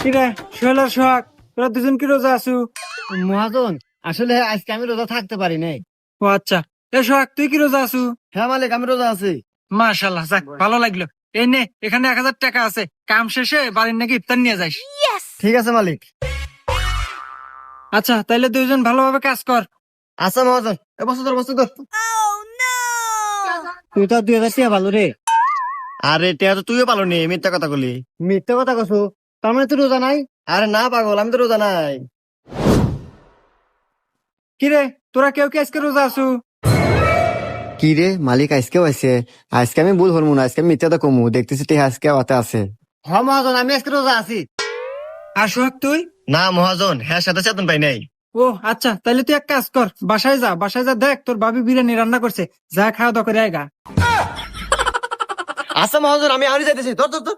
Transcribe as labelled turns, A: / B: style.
A: কিরে সোহেল আর সোহাগ, তোরা দুজন কি রোজা আছু?
B: মহাজন, আসলে আজকে আমি রোজা থাকতে পারি নাই।
A: ও আচ্ছা। এ সোহাগ, তুই কি রোজা আছু?
B: হ্যাঁ মালিক, আমি রোজা আছি।
A: মাশাল্লাহ, যাক ভালো লাগলো। এই নে, এখানে 1,000 টাকা আছে, কাম শেষে বাড়ির নাকি ইফতার নিয়ে যাইস।
B: ঠিক আছে মালিক।
A: আচ্ছা, তাইলে দুইজন ভালোভাবে কাজ কর।
B: আচ্ছা মহাজন, এ বসে ধর বসে ধর।
A: তুই তো 2,000 টাকা ভালো রে।
B: আরে টিয়া তো তুইও পালো নি, মিথ্যা কথা বলি।
A: মিথ্যা কথা কছু, তার মানে তুই রোজা নাই?
B: আরে না পাগল, আমি তো রোজা নাই।
A: কিরে, তোরা কেউ কি আজকে রোজা আছু?
B: কি রে মালিক, আজকেও আছে? আজকে আমি ভুল হরমু না, আজকে আমি মিথ্যাটা কমু, দেখতেছি টিয়া আজকে হাতে আছে।
A: হ্যাঁ মহাজন, আমি আজকে রোজা আছি। আর সোহাগ তুই?
B: না মহাজন, হ্যাঁ সাথে চেতন পাই নাই।
A: ও আচ্ছা, তাইলে তুই এক কাজ কর, বাসায় যা, বাসায় যা, দেখ তোর ভাবি বিরিয়ানি রান্না করছে, যা খাওয়া দাওয়া করে আয়গা।
B: আচ্ছা মহাজন, আমি আরই যাইতেছি, ধর ধর ধর।